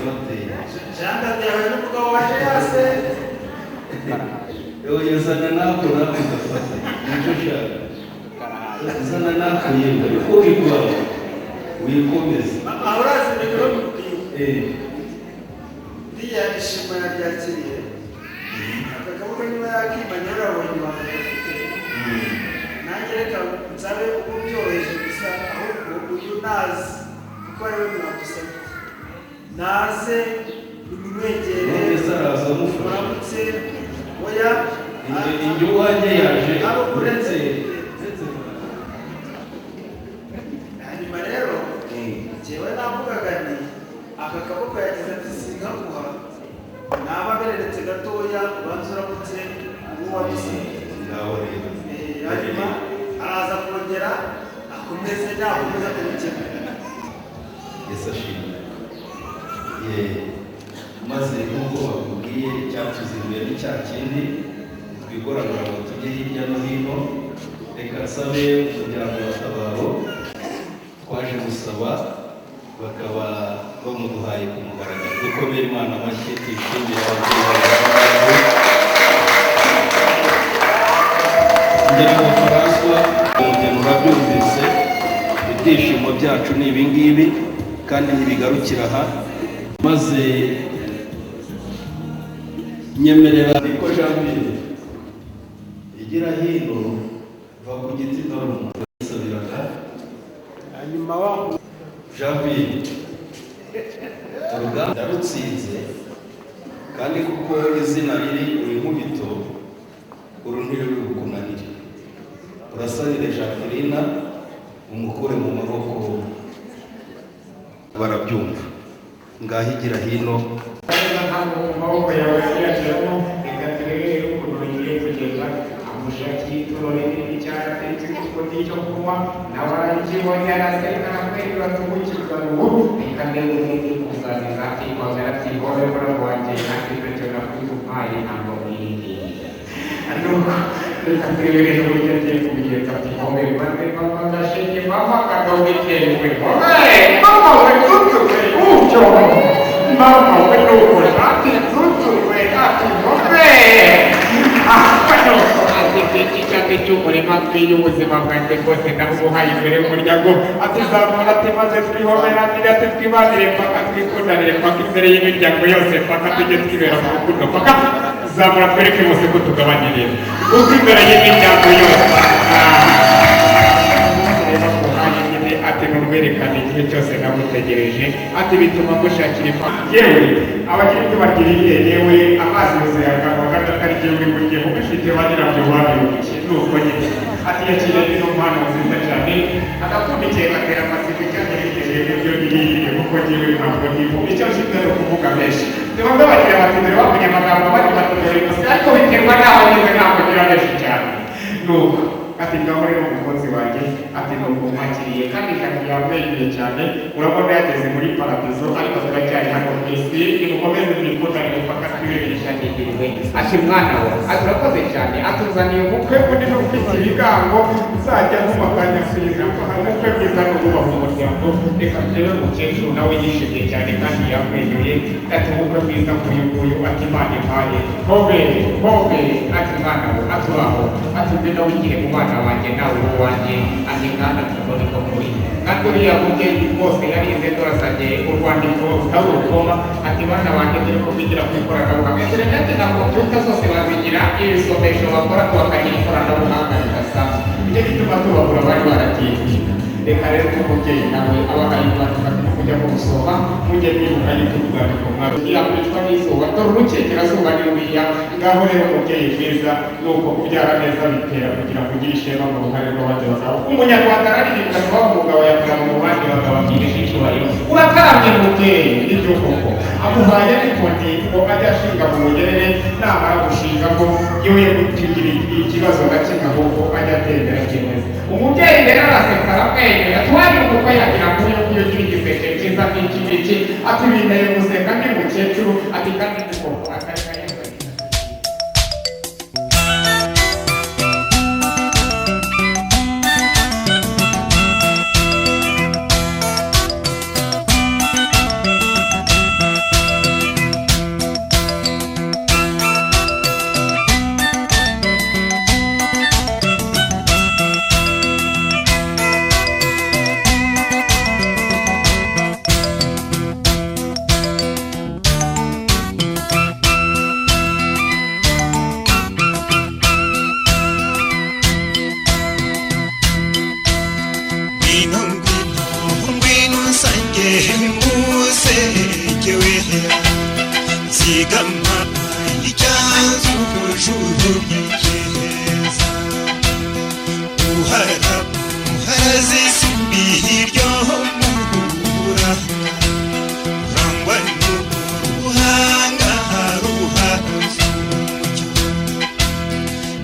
Janda yawe n'umugabo waje yase yozana nako nawe ndafata nicyo ushaka uzana nako yewe ariko wigwara wikomeza urazi mikoro ndiya ishimo yaryakiriye akagabo niba yakimanye urabonye bafite nanjye reka nsabe ubyoroheje gusa ahubwo uyu nazi kuko ariwe mwadusabye naze nimwegere muramutse oya injyo wanjye yaje uretse hanyuma rero njyewe navugaga nti aka kaboko yagize ati singaguha naba bereretse gatoya ubanza uramutse uwabisize hanyuma araza kongera akomeze nakomeza kubikemura Yesu ashimwe maze nk'uko bakubwiye icyatuzinduye ni cya kindi twigoragura ngo tujye hirya no hino reka nsabe umuryango wa Tabaro twaje gusaba bakaba bamuduhaye ku mugaragaro dukomere Imana amashyi twishimire ababyeyi ngera mu Faransa umugeni urabyumvise ibyishimo byacu ni ibi ngibi kandi ntibigarukira aha maze nyemerera niko Jean-Pierre igira hino va ku giti dore umuntu yasabiraga hanyuma wa Jean-Pierre uruganda rutsinze kandi kuko izina riri inkubito uruntiwe rukunanira urasanire Jacqueline umukure mu maboko barabyumva ngaho igira hino amaboko yawe yashyiramo reka turebe ukuntu bagiye kugeza amushaki turorere icyatsi cy'igikoni cyo kunywa nawe arakibonye arasereka nakweri batumukirwa ubu reka ndebe umuntu kuzaniza ikomera tigome muramu wanjye nanjye ntacyo nakwimuhaye ntabwo mwiriye reka turebere uburyo agiye kubigenza tigome maze mama ndashenge mama kadogeterwe mama we tutuwe utyo mama we nuko ati tutuwe ati ngombe kwano ati cyake cy'umurima twiy'ubuzima bwanjye bwose ndabuhaye imbere y'umuryango ati zamura ati maze twihomera ati twibanire mpaka twikundanire mpaka imbere y'imiryango yose mpaka tujye twibera mu rukundo mpaka zamura twereke bose ko tugabanyiriye kuko imbere y'imiryango yose ati nurwerekane igihe cyose namutegereje ati bituma gushakira impamvu yewe abakiri tubagiriye yewe amazi yuzuye akanwa kandi atari jyewe uri burye kuko ifite ba nyirabyo babiyukiye nuko nyine ati yakiriye ino mpano nziza cyane agapfundikiye gatera amatsiko cyane bitewe n'ibyo biriye kuko jyewe ntabwo ndiho icyo nshinzwe ni ukuvuga menshi niba mbabarira bati dore bavuye amagambo bati batudore gusa ariko biterwa n'aho ngeze ntabwo ngira menshi cyane nuko ati ngaho rero umukozi wanjye ati nuko mwakiriye kandi ijambo ryamwenyuye cyane urabona yageze muri paradizo ariko turacyari hano ku isi nimukomeze mwikundanire mpaka twibereresha nigiriwe ati mwana we ati urakoze cyane atuzaniye umukwe munini ufite ibigango uzajya nk'umakanya kwiza ubukwe bwiza no kubaha umuryango reka turebe umukecuru nawe yishimye cyane kandi yamwenyuye ati ubukwe bwiza nk'uyu nguyu ati imana impaye hobe hobe ati mwana we ati uraho ati mbena wigire mu mwana wanjye nawe uwanjye ati mwana tubone ko muri kandi uriya mubyeyi rwose yarize dorasanye urwandiko rutari urukoma ati mwana wanjye dore ko bigira ku ikoranabuhanga ndetse nanjye na kompiyuta zose bazigira ibisomesho bakora bakagira ikoranabuhanga ridasanzwe nicyo gituma tubagura bari baragiye reka rero umubyeyi nawe abahaye umwanya kujya kumusoma mujye mwibuka yuko urwandiko mwaro yakwicwa n'izuba dore urukekerazuba ni ruriya ngaho rero umubyeyi mwiza ni uko kubyara neza bitera kugira ngo ugire ishema mu ruhare rw'abandi bagabo umunyarwanda araririmba ngo umugabo yakorera mu bandi bagabo bwirisha icyubahiro urakaramye umubyeyi nibyo koko amuhaye n'ikoni ngo ajye ashinga mu bugerere namara gushinga ngo yoye kugira ikibazo na kimwe ahubwo ajya atembera kimeze umubyeyi rero araseka aramwenyura tuwari umukwe yagira ngo uyu nguyu ugira igiseke cyiza nk'iki ngiki ati binteye guseka ndi mukecuru ati kandi ni koko akareka zigama icyanzu ujuru y'ikeza uharazisimbi hiryo muhura urangwa n'uruhanga ruhaza umucyo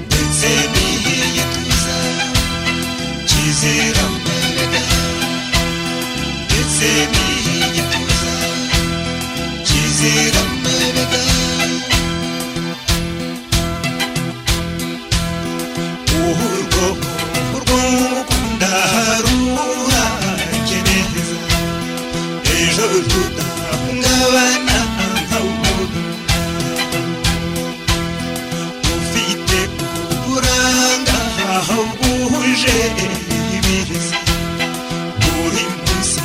ndetse n'iyituza kizera mbaraga ndetse n'iyituza kizera mbaraga urw'ukunda ruhakeneza ejo rudahungabana nk'umuntu ufite uburanga aho bwuje ibirizi buri munsi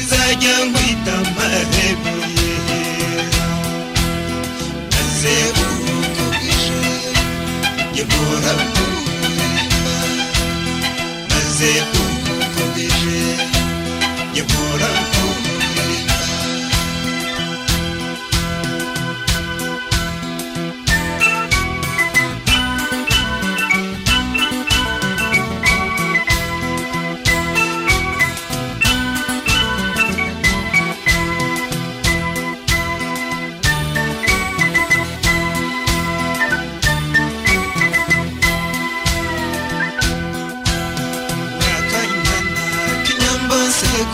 nzajya nkwita amahembe maze uko bwije njye mpora nkureba maze uko bwije njye mpora nkureba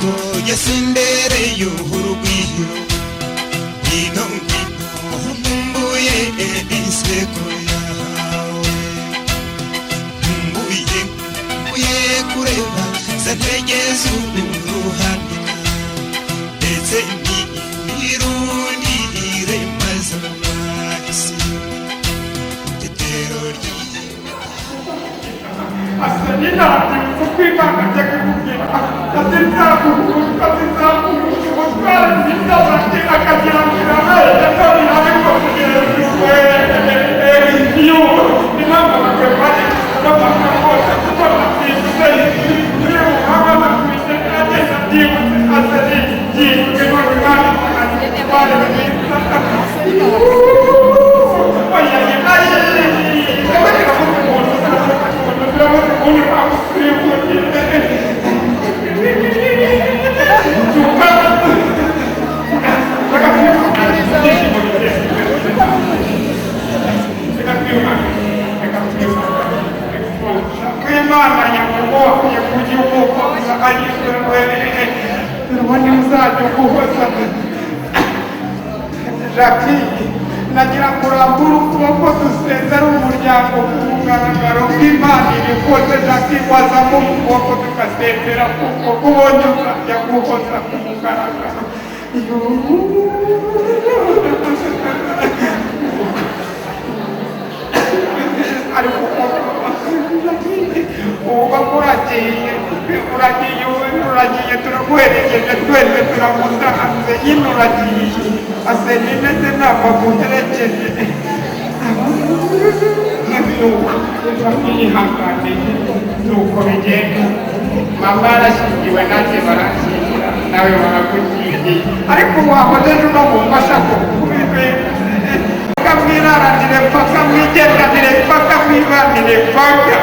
ko yasendereye urugwiro ngwino ngwino nkumbuye inseko yawe nkumbuye kureba za ntege z'uruhanika ndetse n'irundire maze amahisi tetero Asenina kukwimana cyakubwira atitsakumuswara nzizabati akagira mirahe yatabirabe ko kugerezwe iyo inama bakabari n'amakabota kuko batizwe iyo abana kwise agenda byibutse aseni yibwe no bimana bari Imana yakuboha yakugihugu ayizwe wani uzajya guhoza Jackie nagira kurambura ukuboko dusezera umuryango ku mugaragaro bw'Imana ibikoze Jackie wazamo ukuboko tugasezera kuko kubonye uzajya guhoza ku mugaragaro ariko uba uragiye turaguherekeje twese turamusanze nyine uragiye aseni ndetse ntabwo aguherekeje ntibihangane nuko bigenda mama yarashyingiwe nanjye barashyingira nawe barakugiye ariko wahojeje uno mufasha ko mwiraranire mpaka mwigendanire mpaka mwibanire mpaka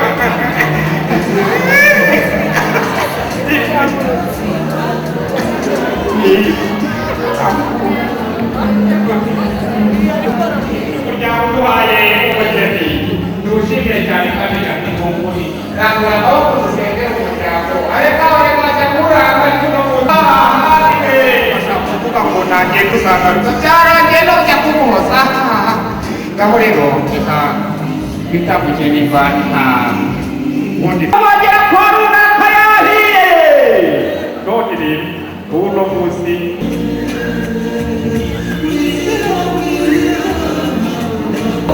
umuryango uhaye umugeni ntushimire cyane kandi ntikumburi rangura amaboko dusengere umuryango ariko aho bajya kuranga ariko no kuvuga ngo ntangiye kuzagaruka byarangiye no kujya kumuhoza ngaho rero reka bitambukiye niba nta wundi abagera kwa runaka yahiye none rero uno munsi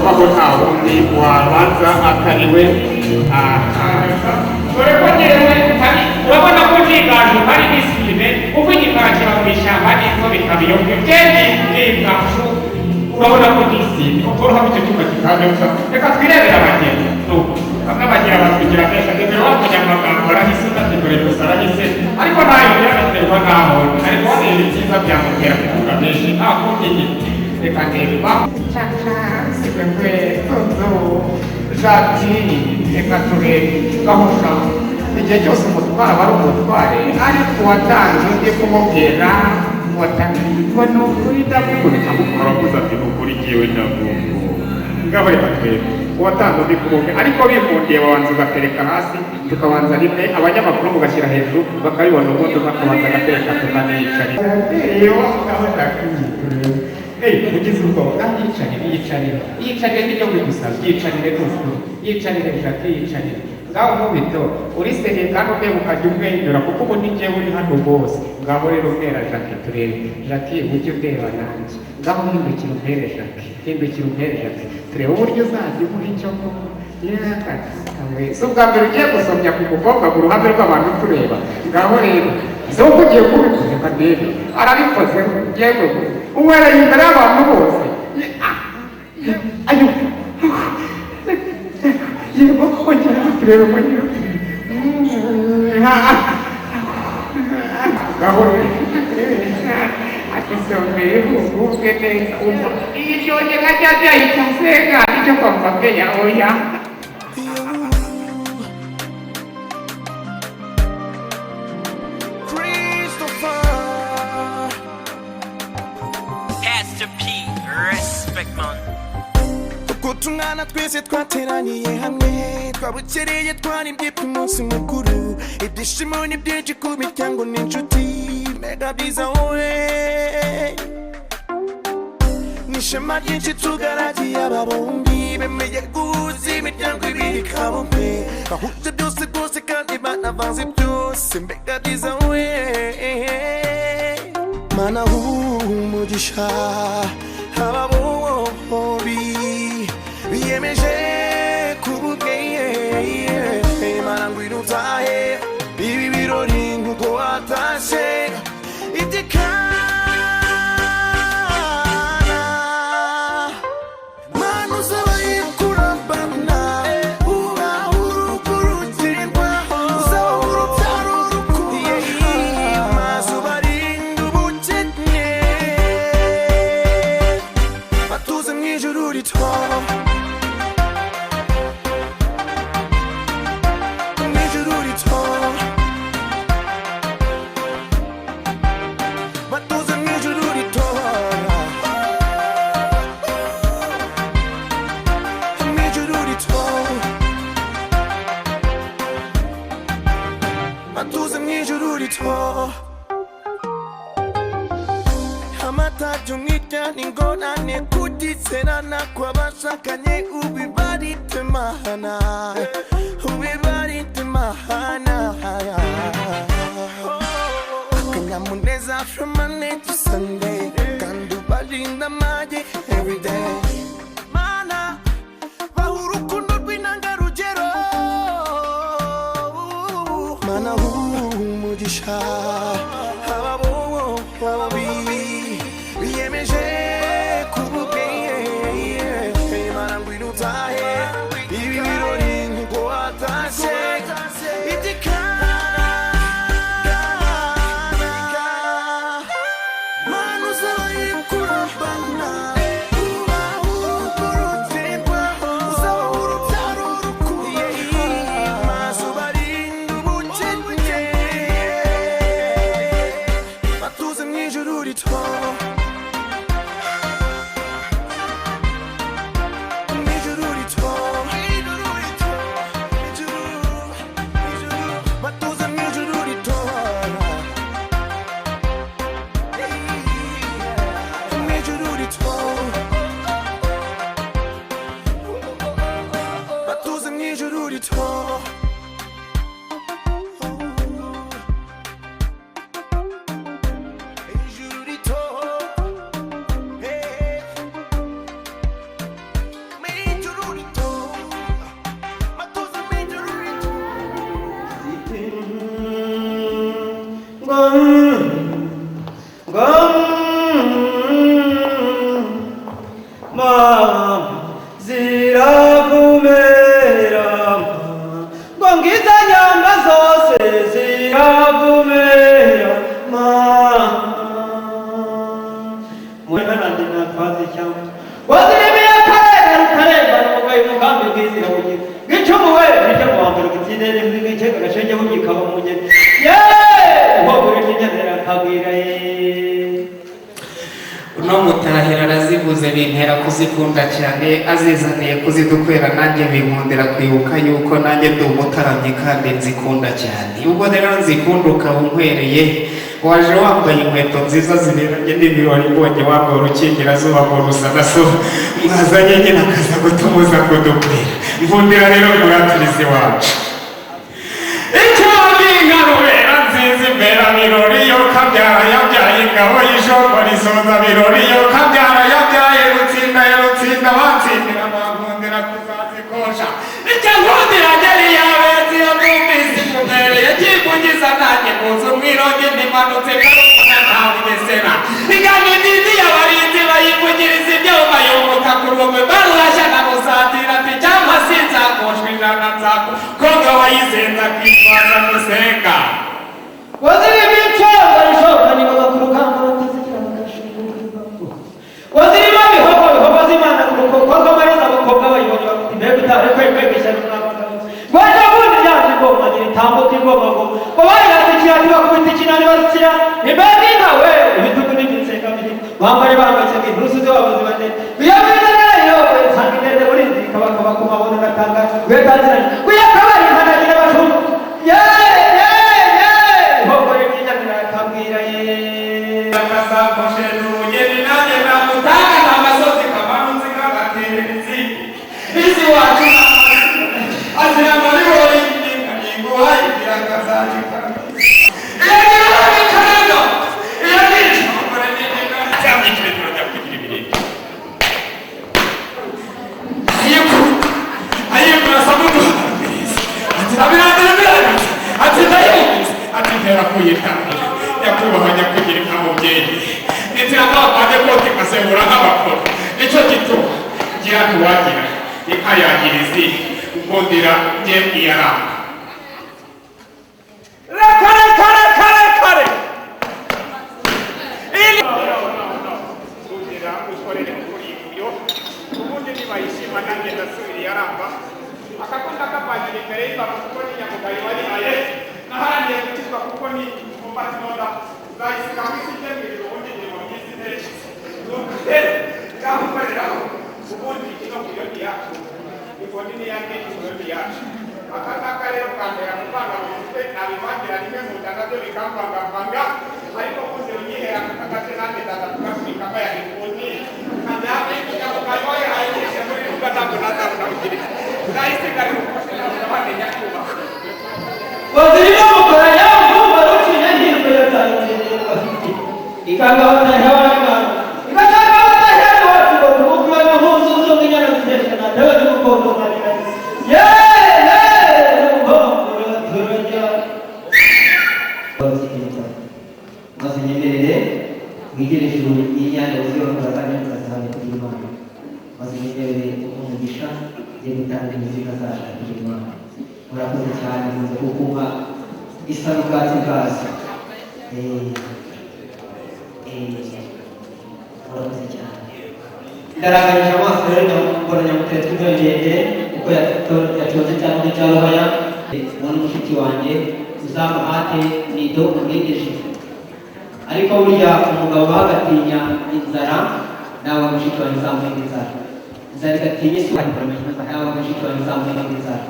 aho nta wundi wabanza akariwe dore ko ngewe urabona ko niganje hari n'isine uko igikara kiba mu ishyamba n'inzo bikabiyoke byenge n'ibwacu urabona ko n'isine ukora hamwe icyo cyuma kikabyuka reka twirebere abageni bamwe bagira batwigira menshi ndetse w'umunyamagambo arahise udategure gusa arahise ariko ntayo byabiterwa n'aho ariko hano ibintu byiza byamubwira kuvuga menshi nta kundi reka neba caca sibwe tonzo jati reka turebe gahosha igihe cyose umutwara bari umutware ariko watanze undi kumubwira watanze ngo ni ukuri ndagukunda uravuze ati ni ukuri jyewe ndagukunda ngaho reka turebe uwatanze undi kumubwira ariko bikundiye babanza ugatereka hasi tukabanza rimwe abanyamakuru mugashyira hejuru bakabibona ubundi bakabanza agatereka tukaniyicarira iyo ngaho ndakiyiturebe ugize ubwoba yicarire n'ibyo bigusaba yicarire rwose yicarire jati yicarire ngaho nkubito uri seriye kandi ureba ukajya umwenyura kuko ubu ni njyewe uri hano bose ngaho rero umwera jati turebe jati ujye ureba nanjye ngaho hindukira umpere jati turebe uburyo uzajya umuha icyo kunywa si ubwa mbere ugiye gusomya ku mukobwa mu ruhande rw'abantu tureba ngaho rero zo ugiye kubikora ndebe arabikoze yewe umwereye imbere y'abantu bose ayo yego kongera turebe kongera ngaho akisomeye ubwe neza umva iyo ngenga cyangwa yitasenga nicyo kwamfakenya oya Kutungana twese twateraniye hamwe twabukereye twarimbye ku munsi mukuru ibyishimo ni byinshi ku miryango n'inshuti mega byiza wowe n'ishema ryinshi tugaragiye aba bombi bemeye guhuza imiryango ibiri kabombe bahuje byose rwose kandi banavanze byose mega byiza wowe mana umugisha aba bombi biyemeje kububweye mana ngwino utahe ibi birori nk'uko watashe itikana mana uzaba yikurambana uba urukurutirwa uzaba urubyaro urukundo maze ubarinda ubukene batuze mu ijuru rito ingorane kutiserana kw'abashakanye ubibarite mahana akanyamuneza from Monday to Sunday kandi ubarinda amage everyday mana baha urukundo rw'intangarugero mana umugisha aba bombi biyemeje kububweye mana ngwino utahe ibi birori nk'uko watashe itikana mana uzaba yikurambana uba urukurutirwa uzaba urubyaro urukundo maze ubarinda ubukene batuze mu ijuru rito gikaba mu ngeni yeee ihogore ry'inyana kabwira uno mutahira arazivuze bintera kuzikunda cyane azizaniye kuzidukwera nanjye binkundira kwibuka yuko nanjye ndi umutaramyi kandi nzikunda cyane ubwo rero nzikunda ukaba unkwereye waje wambaye inkweto nziza ziberanye n'ibirori mbonye wambaye urukingirazuba ngo rusa na so mwazanye nyine akaza gutumuza kudukwira nkundira rero muratirizi wacu icyo n'inkarubera nziza imbera birori yo kabyara yabyaye ingabo y'ijombo risoza birori yo kabyara yabyaye rutsinda ya rutsinda batsindira bankundira kuzazikosha icyo nkundira ngeri yabezi yo numvise imumereye kikungiza nanjye muzi umwironge ndimanutse karumuna ntawe ugesera ingano nziza y'abarinzi bayivugiriza ibyuma yumuka ku rugo barurashya na musatira ati cyangwa si nzakoshwa ijana nzako koga wayisenza kwitwaza gusenga waziri b'icyoza rishoboka nibaga ku rugamba batazikira bagashinga waziri b'ibihogo bihogo z'imana ku rukoko rw'amariza abakobwa bayibonye bafite mbega utari kwemega ishyaka n'abagabo rwaje bundi ryaje igoma gira itambuka igoma ngo bari basikira ntibakubita ikinani basikira imbega inkawe ibitugu n'imitsenga mirimo bambare bambaye inturusu z'abavuzi bane biyabwiza nayo nsanga ineze burinzi ikabakaba ku mabono gatanga rwetaziranye kuyakabari nkanagira abashumba ihogore ry'inyana kabwira akazakoshe n'umugeni nanjye namutanga n'amasozi kamanutse kagatererezi izi wacu azira muri wowe ingingo wayigira akazajika iyo ngira abikaraga iyo ngira umugore n'ingingo cyangwa ikiretero njya kugira ibirenge ayikura muduhamiriza ati nabirangira ati ndayumvise ati ntera kuyitanga nyakubahwa nyakugira inka mubyeyi inzira mwapande kote ikasebura nk'abakora nicyo gituma ngira ntiwagira inka yagira izi nkundira njye iyaramba kare kugira ukorere kuri iyo ubundi nibayishima nanjye ndasubira iyaramba akakunda kapangira imbere y'imbaga kuko ni nyamugayo warihaye naharangiye gukizwa kuko ni umumbati nona uzayisiga mu isi ry'emiriro ubundi ngingo nyinshi neza nuko rero ngamukoreraho ubundi ino kuyodi yacu ikoni niyange ikuyodi yacu aka ngaka rero kambera kuvanga mu mutwe nabivangira rimwe mu nda nabyo bikamvangavanga ariko kuze unyihera akagace nanjye ndaza kugasubika mbayaga ikoni kanyabe nyamugayo warihaye nyinshi muri ruga ntabwo nazabunabugirira nzayisigare mukoshe nabunabane nyakubahwa waziri bamukoranya umva rucinya ntirwe yatangiye ikanga batahera igashaka batahera wacu ngo kumukura n'impuzu z'undi nyana zigeshana ntewe n'umukondo marira umuhongoro turajya maze nyemerere mwigire ijuru y'inyange uziyobora kandi mukazahane kugira imana maze nyemerere umugisha yo gutanga imizika zacu kugira imana murakoze cyane muze kukumva isa n'ubwatsi bwazo murakoze cyane ndaragarije amaso rero mbona nyamutera tw'inzogenge uko yacoze cyangwa cya ruhaya ubona mushiki wanjye uzamuhate nido umwigishe ariko burya umugabo bagatinya inzara nawe mushiki wanjye uzamuhinde inzara inzara igatinya isi nawe mushiki wanjye uzamuhinde inzara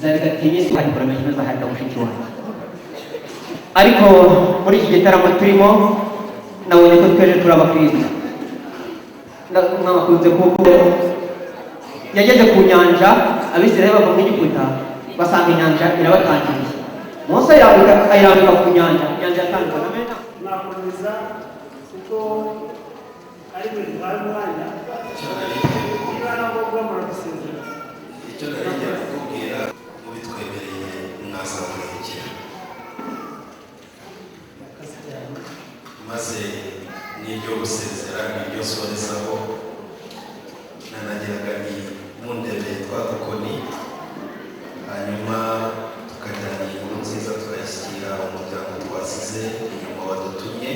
zarigatinye isi ariko ramenye zahari mushiki wanjye ariko muri iki gitaramo turimo nabonye ko tweje turabakristo mwamakunze kuko yageze ku nyanja abisirayeli bava mu Egiputa basanga inyanja irabatangiriye Mose ayirambika ku nyanja yatandukana amena nakomeza kuko ari ibintu bari umwanya niba na ngombwa murabisezera icyo narigiye kukubwira mubitwemereye mwazamurekera maze n'iryo gusezera n'iryo sorezaho nanagiraga ni mundebe twa dukoni hanyuma tukajyana inkuru nziza tukayishyira umuryango twasize inyuma wadutumye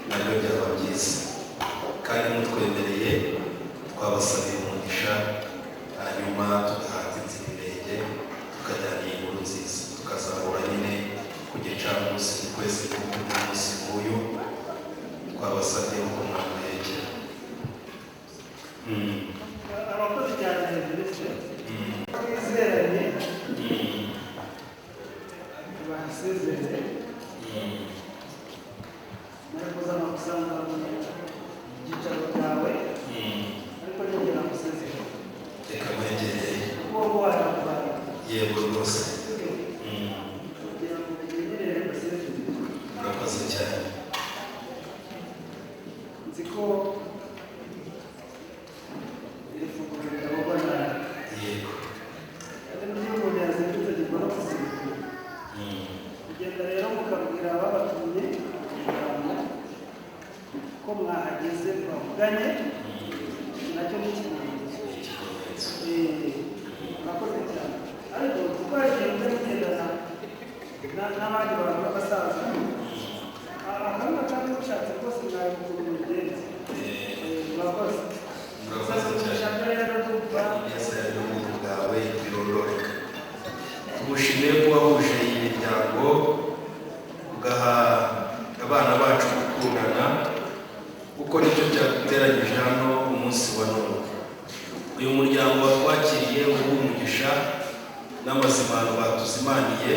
nabyo byaba byiza kandi mutwemereye twabasabira umugisha hanyuma tugahatinza ibirenge tukajyana inkuru nziza tukazahura nyine munsi mu kwezi k'umunsi nk'uyu twabasabye ko mwamwegera. abakozi cyane ndetse twizeranye basezerere nakoze amakusanga mu gicaro cyawe ariko nyongera gusezerera reka mwegereye kuko warakubara yego rwose kugira ngo umenyerere gusezerera. murakoze cyane. nzi ko iri funguro ridahogwa nabi yego kandi n'ibyo umuntu yazindutse gikora kuzirikana kugenda rero mukabwira ababatumye ko mwahageze mwavuganye nacyo ni ikimenyetso. murakoze cyane ariko kuko hagiye mugendana n'abandi bantu b'abasaza akamwe kandi mushatse rwose mwabikura umugenzi. murakoze murakoze cyane. rero tuva ineza y'ubuntu bwawe birororeka. tumushimire ko wahuje iyi miryango ugaha abana bacu gukundana kuko nicyo byaduteranyije hano umunsi wa none. uyu muryango watwakiriye umugisha n'amazimano batuzimaniye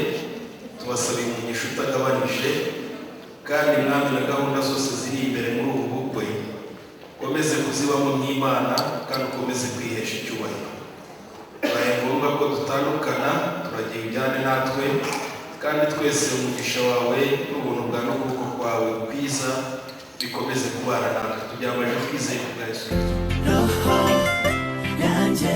tubasaba umugisha utagabanije kandi mwami na gahunda zose ziri imbere muri ubu bukwe ukomeze kuzibamo nk'Imana kandi ukomeze kwihesha icyubahiro. bibaye ngombwa ko dutandukana turagira ujyane natwe kandi twese umugisha wawe n'ubuntu bwa n'ukuboko kwawe kwiza bikomeze kubana natwe tugira amajwi twizeye ku bwa Yesu Kristo. roho yanjye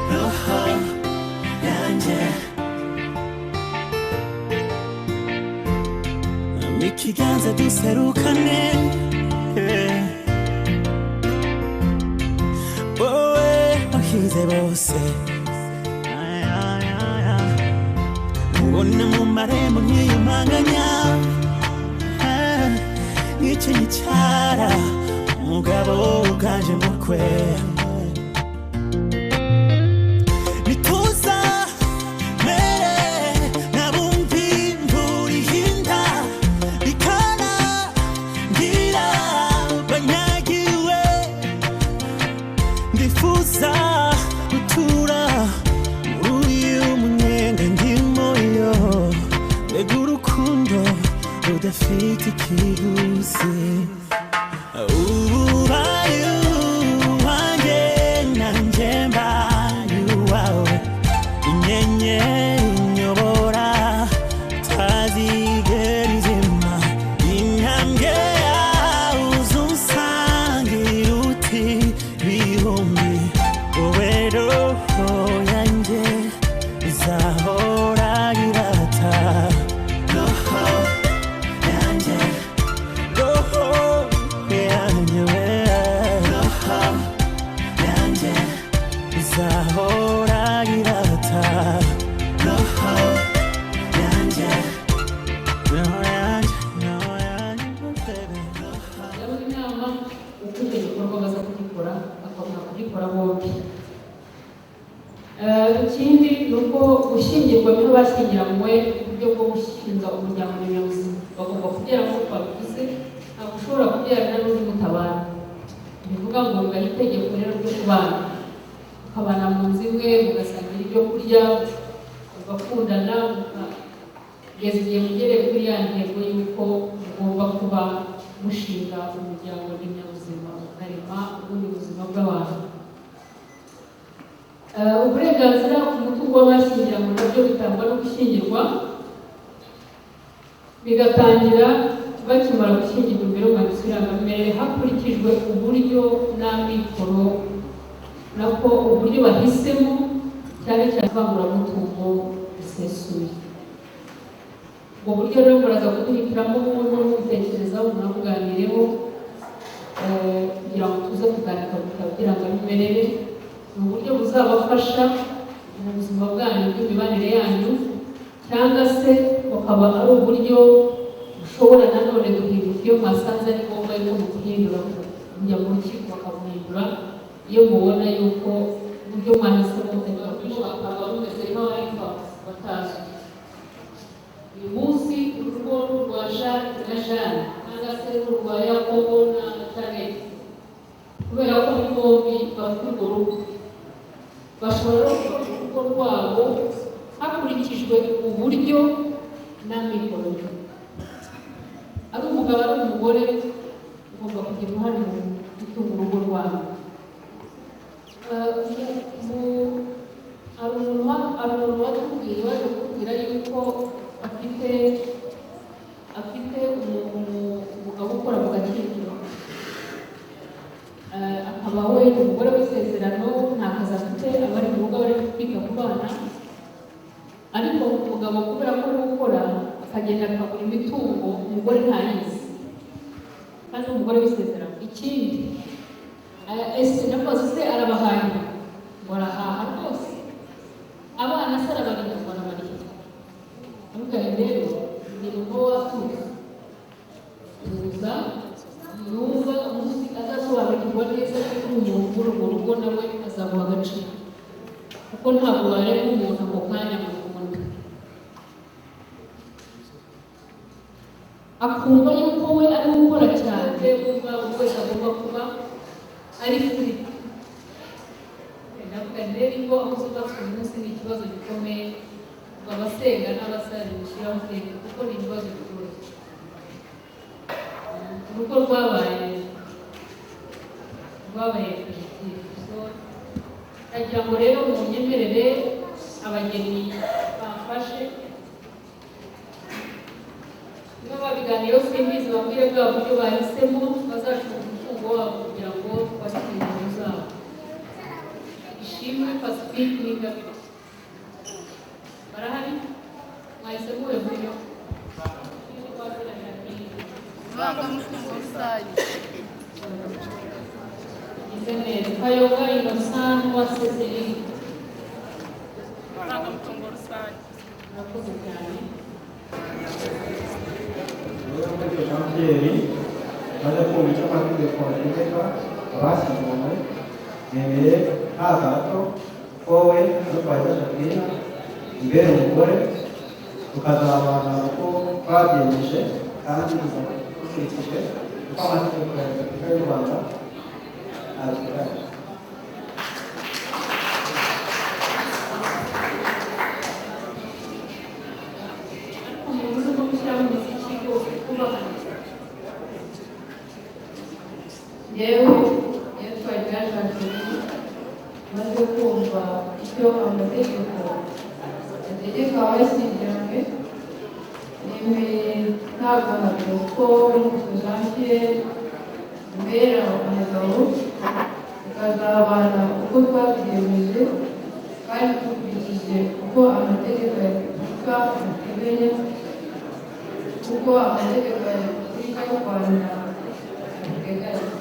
roho yanjye ikiganza duserukane wowe wahize bose ubona mu marembo nkiyumanganya n'icyo gicara umugabo uganje mukwe nituza mere nabumvi nturihinda bikana ngira banyagiwe ndifuza gutura muri uyu munyenga ndimo yo mbega urukundo rudafite ikiguzi ubaye uwanjye nanjye mbaye uwawe inyenyeri inyobora tazigera izima intambwe yawe uzunsangira uti bihumbi wowe roho yanjye izahora irata roho yanjye roho yanjye roho yanjye izahora irata roho yanjye roho yanjye roho yanjye yaba inama uko icyo gikorwa baza kugikora bakabona kugikora bombi. Ikindi ni uko gushyingirwa niho bashyingiranywe uburyo bwo gushinga umuryango nyabuzima bagomba kubyara nk'uko babivuze ntabwo ushobora kubyarana n'undi mutabana. bivuga ngo bibaye itegeko rero ryo kubana ukabana mu nzu imwe mugasangira ibyo kurya mugakundana kugeza igihe mugere kuri ya ntego y'uko mugomba kuba mushinga umuryango nyabuzima ukarema ubundi buzima bw'abantu. Uburenganzira ku mutungo w'abashyingiranywe nabyo bitangwa no gushyingirwa bigatangira bakimara gushyingirwa imbere y'umwanditsi w'irangamimerere hakurikijwe uburyo n'amikoro nako uburyo bahisemo cyane cyane ivanguramutungo risesuye. ubwo buryo rero muraza kuduhitiramo no kubitekerezaho munabuganireho kugira ngo tuze kuganira ku irangamimerere. ni uburyo buzabafasha mu buzima bwanyu bw'imibanire yanyu cyangwa se bukaba ari uburyo bushobora nanone guhinduka iyo mwasanze ari ngombwa yuko muguhindura kujya mu rukiko bakabuhindura iyo mubona yuko uburyo mwahisemo buteganyijwe akaba bumeze nk'aho Jacques na Jeanne cyangwa se n'urwa Yakobo na Janet, kubera ko bombi bafite urwo rugo bashobora gukora urugo rwabo hakurikijwe uburyo n'amikoro. Ari umugabo ari umugore ugomba kugira uruhare mu gutunga urugo rwabo. Hari umuntu watubwiye waje kutubwira yuko afite umugabo ukora mu gakiriro, akaba we umugore w'isezerano, nta kazi afite, aba ari mu rugo bari kwita ku bana, ariko umugabo kubera ko ari gukora akagenda akagura imitungo umugore ntayizi, kandi umugore w'isezerano. Ikindi ese nakoze se arabahahira ngo arahaha rwose, abana se arabarinda ngo arabarinda. Ntugahe rero ni uko watuza yumva umunsi azasobanukirwa neza yuko umuntu urwo rugo nawe azaguha agaciro, kuko ntabwo wareba umuntu ako kanya mu kubona, akumva yuko we ari gukora cyane, wumva buri wese agomba kuba ari kuri. Navuga rero ngo aho zubatswe uyu munsi ni ikibazo gikomeye, ngo abasenga n'abasari gushyiraho ubwenge, kuko ni ibibazo bigoye. Urugo rwabaye positive. Ndagira ngo rero munyemerere abageni bamfashe, niba babiganiyeho simbizi babwire bwa buryo bahisemo bazacunga umutungo wabo kugira ngo twabike inyungu zabo. Ishimwe Pacifique n'Ingabire barahari, mwahisemo uwe buryo Kayoga Innocent wa Cecily. Mutungo rusange. Murakoze cyane. Jean-Pierre maze kumva icyo amategeko ategeka abashyingiranywe, nemeye nta gahato wowe no kwa Jacqueline imbere umugore tukazabana uko twabyemeje kandi dukurikije uko amategeko ya Repubulika y'u Rwanda abiteganya. Yewe twajyaje maze kumva icyo amategeko ategeka abashyingiranywe, nemeye nta gahato ko Jean-Pierre mbera umugabo tukazabana uko twabyemeje kandi dukurikije uko amategeko ya Repubulika abiteganya, uko amategeko ya Repubulika y'u Rwanda abiteganya.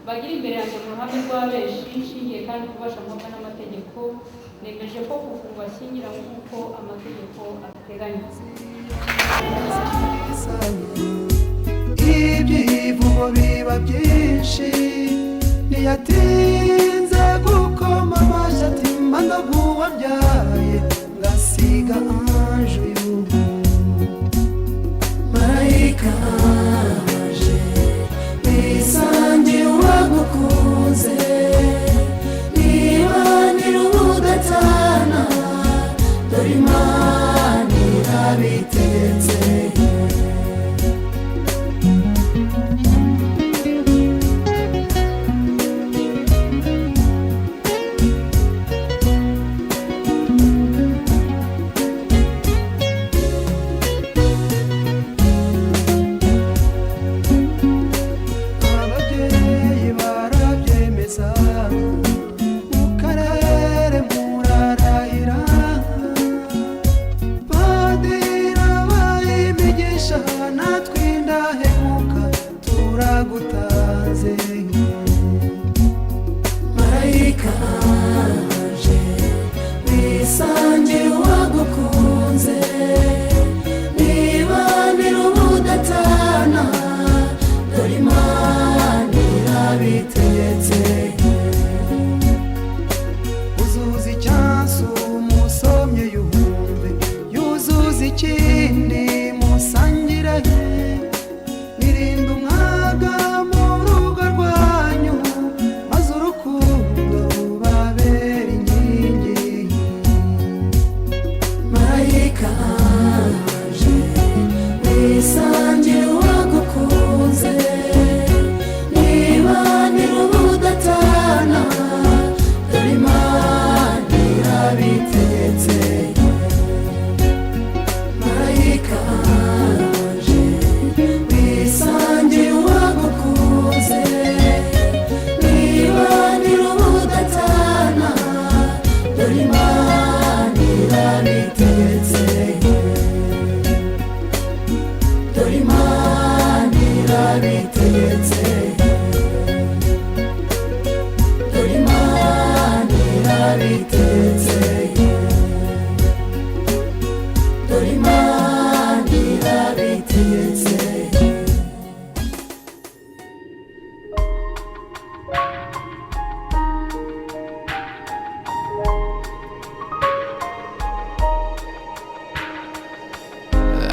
bagira imbere yanjye mu ruhame rwa benshi nshingiye kandi kubasha ngombwa n'amategeko nemeje ko gufungwa ashyingira nk'uko amategeko ateganya. Ibyivugo biba byinshi ntiyatinze gukoma amashyi ati mandaguwa byaye ngasiga ange y'ubu marayika aje wisangiye uwagukunze niba ntirudatana dore Imana irabitegetse.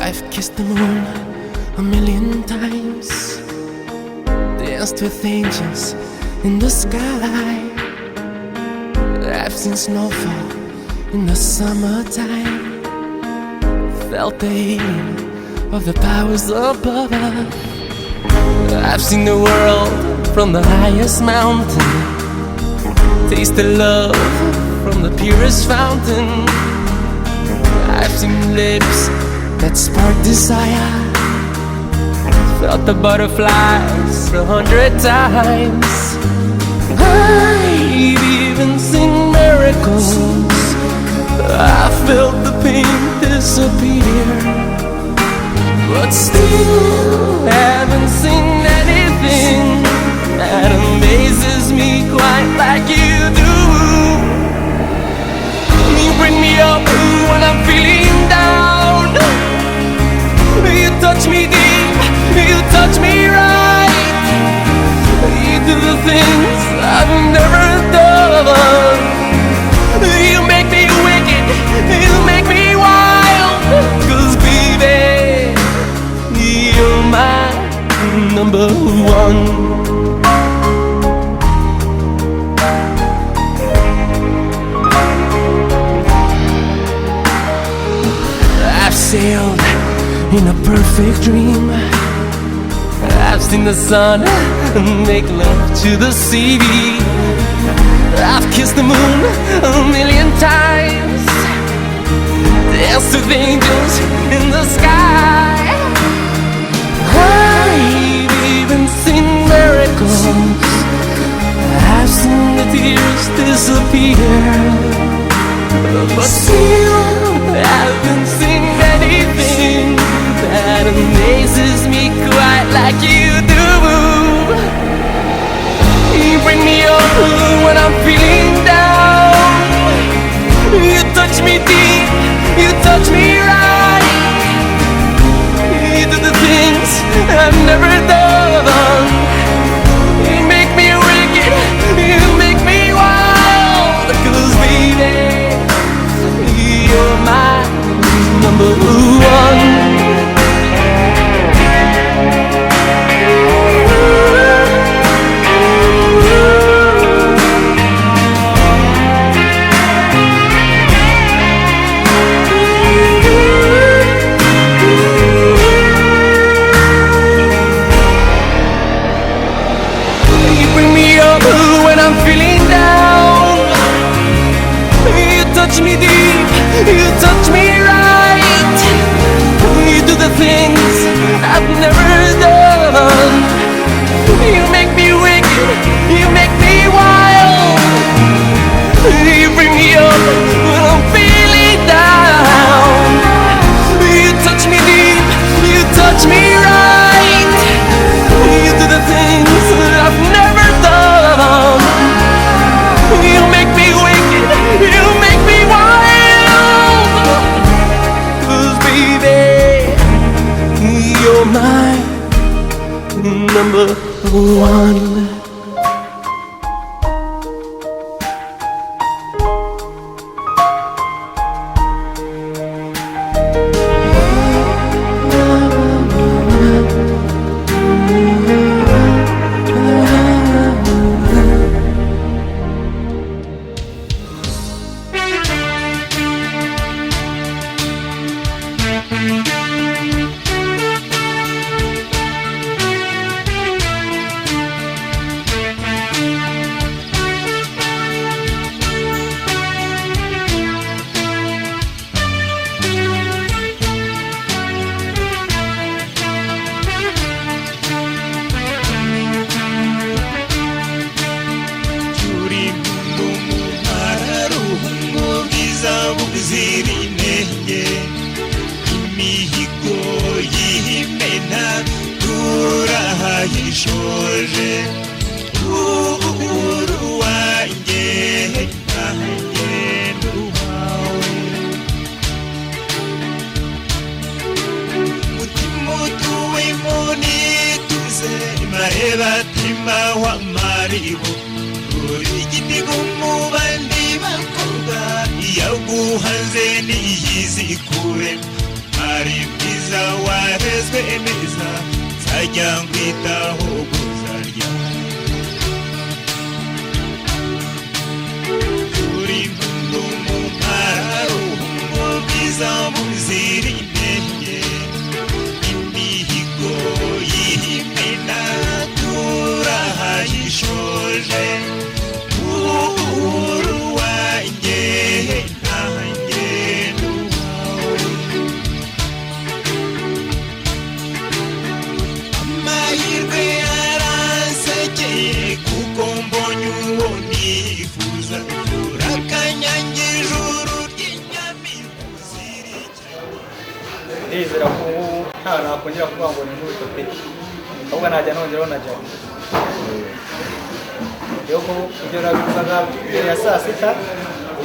I've kissed the moon a million times, danced with angels in the sky. I've seen snowfall in the summertime, felt the healing of the powers above. I've seen the world from the highest mountain, tasted love from the purest fountain. I've seen lips that spark desire, felt the butterflies 100 times. I've even seen miracles, I felt the pain disappear, but still haven't seen anything that amazes me quite like you do. You bring me up when I'm feeling down, you touch me deep, you touch me right, you do the things I've never done. You make me wicked, you make me wild, 'cause baby, you're my number one. I've sailed in a perfect dream, I've seen the sun make love to the sea. I've kissed the moon a million times, danced with angels in the sky. I've even seen miracles, I've seen the tears disappear, but still I haven't seen anything that amazes me quite like you do. You make me wicked, you make me wild. 'Cause baby, you're my number one. ndizera ko nta nakongera kuvuga ngo ni nk'ubu pe ahubwo najya nongeraho najya yo ko ibyo nabivugaga mbere ya saa sita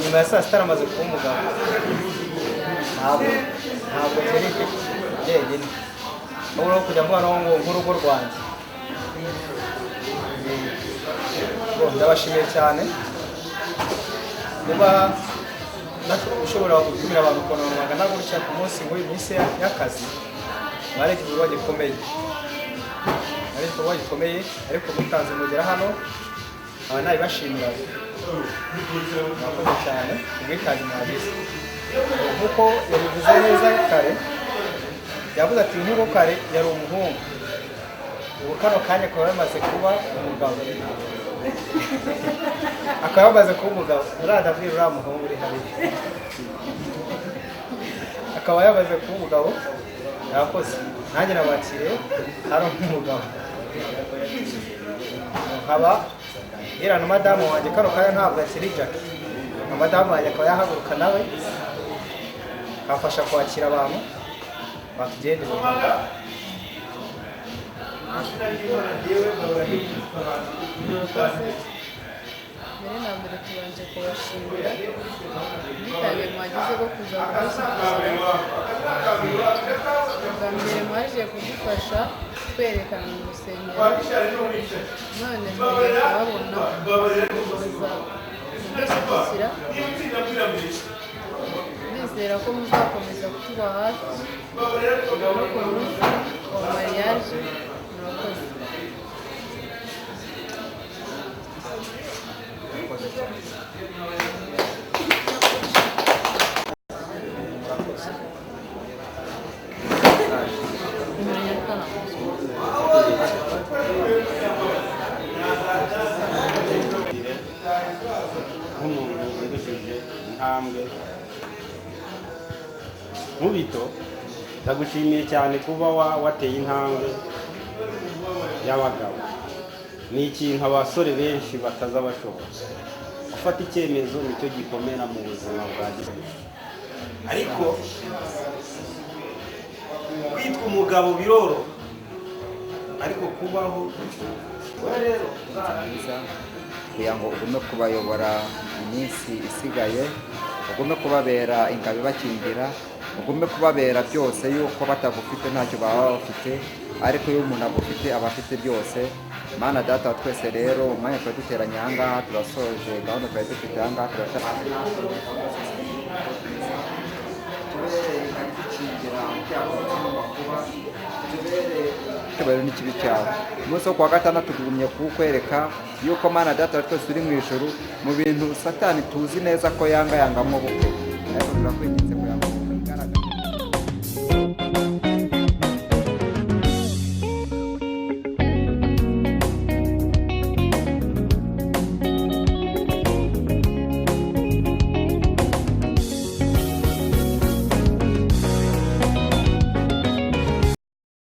nyuma ya saa sita aramaze kuba umugabo ntabwo kereke jyenyine ahubwo kujya mbona ngo nk'urugo rwanjye ndabashimiye cyane kuba ushobora gutumira abantu ukuntu bangana gutya ku munsi nk'uyu minsi y'akazi mwari igikorwa gikomeye ariko mutanze mugera hano aba nabibashimira murakoze cyane ubwitange mwagize nk'uko yabivuze neza kare yavuze ati nk'uko kare yari umuhungu ubu kano kanya akaba yamaze kuba umugabo akaba yamaze kuba umugabo uradabwira uriya muhungu uri hariya akaba yamaze kuba umugabo yakoze nanjye nabakiriye ari nk'umugabo nkaba iriya na madamu wanjye kano kanya ntabwo akiri jackie na madamu wanjye akaba yahaguruka nawe akafasha kwakira abantu batugendera mbere na mbere tubanje kubashimira ubwitange mwagize bwo kuza kudushyigikira bwa mbere mwaje kudufasha twerekana mu rusengero none tugiye kuhabona gukomeza kudushyigikira ndizera ko muzakomeza kutuba hafi no ku munsi wa mariage murakoze nk'umuntu wegukije intambwe nk'ubito ndagushimiye cyane kuba wateye intambwe y'abagabo ni ikintu abasore benshi bataza bashobora gufata icyemezo nicyo gikomera mu buzima bwa gihugu ariko kwitwa umugabo biroroha ariko kubaho we rero uzarangiza kugira ngo ugume kubayobora iminsi isigaye, ugume kubabera ingabo ibakingira, ugume kubabera byose, yuko batagufite ntacyo baba bafite, ariko iyo umuntu agufite aba afite byose. Mana Data wa twese rero, umwanya twari duteranye aha ngaha, turasoje gahunda twari dufite aha ngaha, turashaka icyubahiro n'ikibi cyawe. Umunsi wo kuwa gatandatu tugumye kuwukwereka yuko Mana Data wa twese uri mu ijuru, mu bintu Satani tuzi neza ko yangamo bukwe, ariko turakwinginze